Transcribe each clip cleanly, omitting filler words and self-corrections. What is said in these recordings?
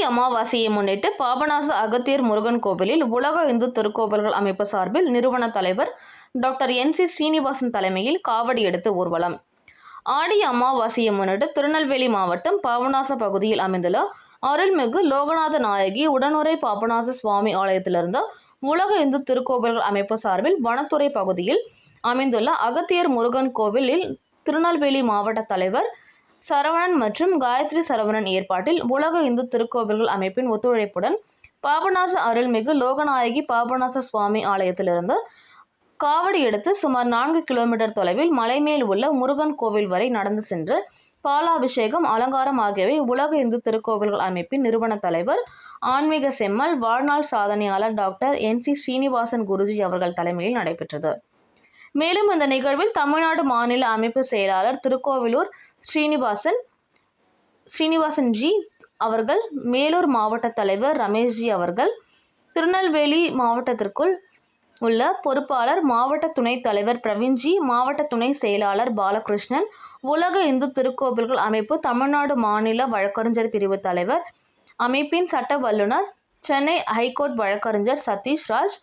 அமாவாசையை முன்னிட்டு பாபநாச அகத்தியர் முருகன் கோவிலில் உலக இந்து திருக்கோவில்கள் அமைப்பு சார்பில் நிறுவன தலைவர் டாக்டர் NC ஸ்ரீனிவாசன் தலைமையில் காவடி எடுத்து ஊர்வலம். ஆடி அமாவாசையை முன்னிட்டு திருநெல்வேலி மாவட்டம் பாபநாச பகுதியில் அமைந்துள்ள அருள்மிகு லோகநாத நாயகி உடனுறை பாபநாச சுவாமி ஆலயத்திலிருந்து உலக இந்து திருக்கோவில்கள் அமைப்பு சார்பில் வனத்துறை பகுதியில் அமைந்துள்ள அகத்தியர் முருகன் கோவிலில் திருநெல்வேலி மாவட்ட தலைவர் சரவணன் மற்றும் காயத்ரி சரவணன் ஏற்பாட்டில் உலக இந்து திருக்கோவில்கள் அமைப்பின் ஒத்துழைப்புடன் பாபநாச அருள்மிகு லோகநாயகி பாபநாச சுவாமி ஆலயத்திலிருந்து காவடி எடுத்து சுமார் 4 கிலோமீட்டர் தொலைவில் மலைமேல் உள்ள முருகன் கோவில் வரை நடந்து சென்று பாலாபிஷேகம், அலங்காரம் ஆகியவை உலக இந்து திருக்கோவில்கள் அமைப்பின் நிறுவன தலைவர் ஆன்மீக செம்மல் வாழ்நாள் சாதனையாளர் டாக்டர் NC ஸ்ரீனிவாசன் குருஜி அவர்கள் தலைமையில் நடைபெற்றது. மேலும் இந்த நிகழ்வில் தமிழ்நாடு மாநில அமைப்பு செயலாளர் திருக்கோவிலூர் ஸ்ரீனிவாசன் ஜி அவர்கள், மேலூர் மாவட்ட தலைவர் ரமேஷ்ஜி அவர்கள், திருநெல்வேலி மாவட்டத்திற்குள் உள்ள பொறுப்பாளர் மாவட்ட துணைத் தலைவர் பிரவீன்ஜி, மாவட்ட துணை செயலாளர் பாலகிருஷ்ணன், உலக இந்து திருக்கோவில்கள் அமைப்பு தமிழ்நாடு மாநில வழக்கறிஞர் பிரிவு தலைவர், அமைப்பின் சட்ட வல்லுநர், சென்னை ஹைகோர்ட் வழக்கறிஞர் சதீஷ் ராஜ்,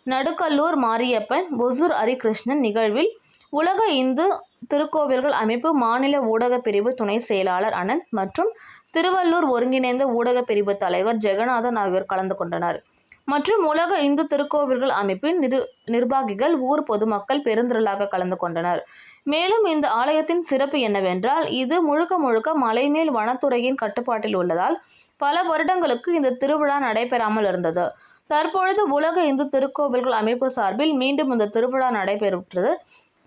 நடுக்கல்லூர் மாரியப்பன், ஒசூர் ஹரிகிருஷ்ணன். நிகழ்வில் உலக இந்து திருக்கோவில்கள் அமைப்பு மாநில ஊடக பிரிவு துணை செயலாளர் அனந்த் மற்றும் திருவள்ளூர் ஒருங்கிணைந்த ஊடக பிரிவு தலைவர் ஜெகநாதன் ஆகியோர் கலந்து கொண்டனர். மற்றும் உலக இந்து திருக்கோவில்கள் அமைப்பின் நிர்வாகிகள், ஊர் பொதுமக்கள் பெருந்திரளாக கலந்து கொண்டனர். மேலும் இந்த ஆலயத்தின் சிறப்பு என்னவென்றால், இது முழுக்க முழுக்க மலைமேல் வனத்துறையின் கட்டுப்பாட்டில் உள்ளதால் பல வருடங்களுக்கு இந்த திருவிழா நடைபெறாமல் இருந்தது. தற்பொழுது உலக இந்து திருக்கோவில்கள் அமைப்பு சார்பில் மீண்டும் இந்த திருவிழா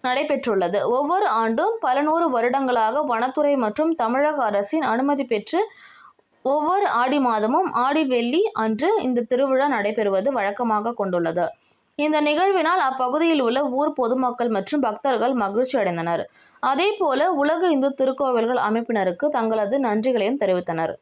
நடைபெற்றுள்ளது. ஒவ்வொரு ஆண்டும் பல 100 வருடங்களாக வனத்துறை மற்றும் தமிழக அரசின் அனுமதி பெற்று ஒவ்வொரு ஆடி மாதமும் ஆடி வெள்ளி அன்று இந்த திருவிழா நடைபெறுவது வழக்கமாக கொண்டுள்ளது. இந்த நிகழ்வினால் அப்பகுதியில் உள்ள ஊர் பொதுமக்கள் மற்றும் பக்தர்கள் மகிழ்ச்சி அடைந்தனர். அதேபோல உலக இந்து திருக்கோவில்கள் அமைப்பினருக்கு தங்களது நன்றிகளையும் தெரிவித்தனர்.